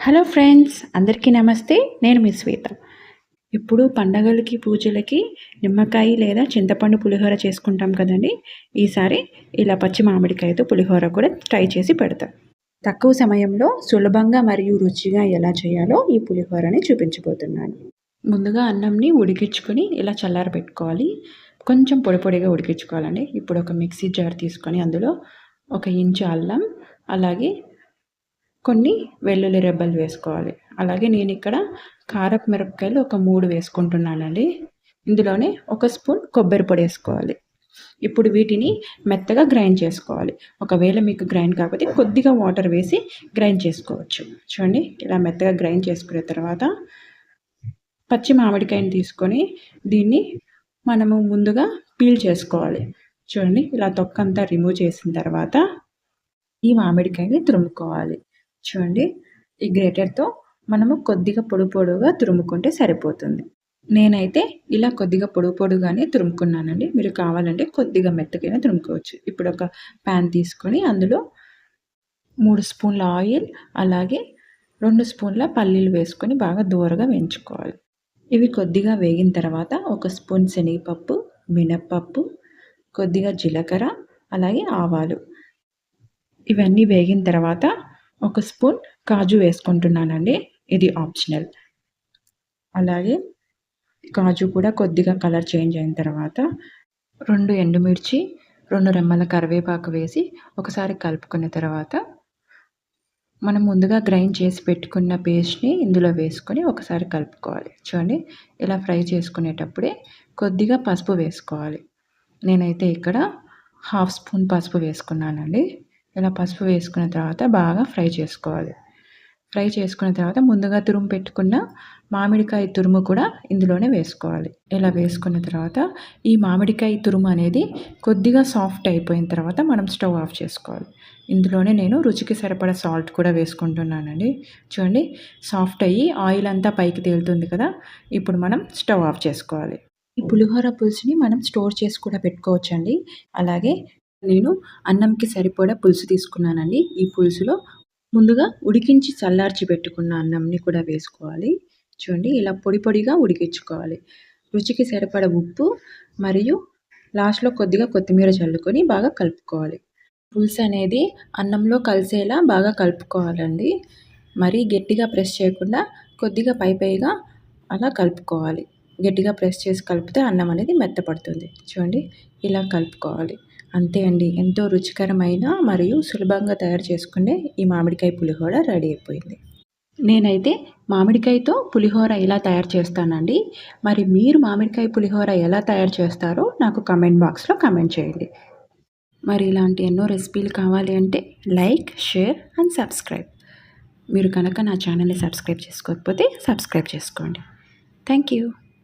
Hello friends, అందరికీ నమస్తే. నేను మీ శ్వేత. ఇప్పుడు పండగలకి, పూజలకి నిమ్మకాయ లేదా చింతపండు పులిహోర చేసుకుంటాం కదండి. ఈసారి ఇలా పచ్చి మామిడికాయతో పులిహోర కూడా ట్రై చేసి పెడతాం. తక్కువ సమయంలో సులభంగా మరియు రుచిగా ఎలా చేయాలో ఈ పులిహోరని చూపించబోతున్నాను. ముందుగా అన్నంని ఉడికించుకొని ఇలా చల్లారబెట్టుకోవాలి. కొంచెం పొడి పొడిగా ఉడికించుకోవాలండి. ఇప్పుడు ఒక మిక్సీ జార్ తీసుకొని అందులో 1 ఇంచు అల్లం, అలాగే కొన్ని వెల్లుల్లి రెబ్బలు వేసుకోవాలి. అలాగే నేను ఇక్కడ కారపు మిరపకాయలు ఒక 3 వేసుకుంటున్నానండి. ఇందులోనే 1 స్పూన్ కొబ్బరి పొడి వేసుకోవాలి. ఇప్పుడు వీటిని మెత్తగా గ్రైండ్ చేసుకోవాలి. ఒకవేళ మీకు గ్రైండ్ కాకపోతే కొద్దిగా వాటర్ వేసి గ్రైండ్ చేసుకోవచ్చు. చూడండి, ఇలా మెత్తగా గ్రైండ్ చేసుకున్న తర్వాత పచ్చి మామిడికాయని తీసుకొని దీన్ని మనము ముందుగా పీల్ చేసుకోవాలి. చూడండి, ఇలా తొక్కంతా రిమూవ్ చేసిన తర్వాత ఈ మామిడికాయని తురుముకోవాలి. చూడండి, ఈ గ్రేటర్తో మనము కొద్దిగా పొడుగా తురుముకుంటే సరిపోతుంది. నేనైతే ఇలా కొద్దిగా పొడుగానే తురుముకున్నానండి. మీరు కావాలంటే కొద్దిగా మెత్తకైనా తురుముకోవచ్చు. ఇప్పుడు ఒక ప్యాన్ తీసుకొని అందులో 3 స్పూన్ల ఆయిల్, అలాగే 2 స్పూన్ల పల్లీలు వేసుకొని బాగా దూరగా వేయించుకోవాలి. ఇవి కొద్దిగా వేగిన తర్వాత 1 స్పూన్ శనగపప్పు, మినప్పప్పు, కొద్దిగా జీలకర్ర, అలాగే ఆవాలు ఇవన్నీ వేగిన తర్వాత 1 స్పూన్ కాజు వేసుకుంటున్నానండి. ఇది ఆప్షనల్. అలాగే కాజు కూడా కొద్దిగా కలర్ చేంజ్ అయిన తర్వాత 2 ఎండుమిర్చి, 2 రెమ్మల కరివేపాకు వేసి ఒకసారి కలుపుకున్న తర్వాత మనం ముందుగా గ్రైండ్ చేసి పెట్టుకున్న పేస్ట్ని ఇందులో వేసుకొని ఒకసారి కలుపుకోవాలి. చూడండి, ఇలా ఫ్రై చేసుకునేటప్పుడే కొద్దిగా పసుపు వేసుకోవాలి. నేనైతే ఇక్కడ 1/2 స్పూన్ పసుపు వేసుకున్నానండి. ఇలా పసుపు వేసుకున్న తర్వాత బాగా ఫ్రై చేసుకోవాలి. ఫ్రై చేసుకున్న తర్వాత ముందుగా తురుము పెట్టుకున్న మామిడికాయ తురుము కూడా ఇందులోనే వేసుకోవాలి. ఇలా వేసుకున్న తర్వాత ఈ మామిడికాయ తురుము అనేది కొద్దిగా సాఫ్ట్ అయిపోయిన తర్వాత మనం స్టవ్ ఆఫ్ చేసుకోవాలి. ఇందులోనే నేను రుచికి సరిపడా సాల్ట్ కూడా వేసుకుంటున్నానండి. చూడండి, సాఫ్ట్ అయ్యి ఆయిల్ అంతా పైకి తేలుతుంది కదా. ఇప్పుడు మనం స్టవ్ ఆఫ్ చేసుకోవాలి. ఈ పులిహోర పులుసుని మనం స్టోర్ చేసి కూడా పెట్టుకోవచ్చండి. అలాగే నేను అన్నంకి సరిపడా పులుసు తీసుకున్నానండి. ఈ పులుసులో ముందుగా ఉడికించి చల్లార్చి పెట్టుకున్న అన్నంని కూడా వేసుకోవాలి. చూడండి, ఇలా పొడిగా ఉడికించుకోవాలి. రుచికి సరిపడా ఉప్పు మరియు లాస్ట్లో కొద్దిగా కొత్తిమీర చల్లుకొని బాగా కలుపుకోవాలి. పులుసు అనేది అన్నంలో కలిసేలా బాగా కలుపుకోవాలండి. మరీ గట్టిగా ప్రెస్ చేయకుండా కొద్దిగా పైగా అలా కలుపుకోవాలి. గట్టిగా ప్రెస్ చేసి కలిపితే అన్నం అనేది మెత్తపడుతుంది. చూడండి, ఇలా కలుపుకోవాలి. అంతే అండి, ఎంతో రుచికరమైన మరియు సులభంగా తయారు చేసుకునే ఈ మామిడికాయ పులిహోర రెడీ అయిపోయింది. నేనైతే మామిడికాయతో పులిహోర ఇలా తయారు చేస్తానండి. మరి మీరు మామిడికాయ పులిహోర ఎలా తయారు చేస్తారో నాకు కమెంట్ బాక్స్లో కమెంట్ చేయండి. మరి ఇలాంటి ఎన్నో రెసిపీలు కావాలి అంటే లైక్, షేర్ అండ్ సబ్స్క్రైబ్. మీరు కనుక నా ఛానల్ని సబ్స్క్రైబ్ చేసుకోకపోతే సబ్స్క్రైబ్ చేసుకోండి. Thank you.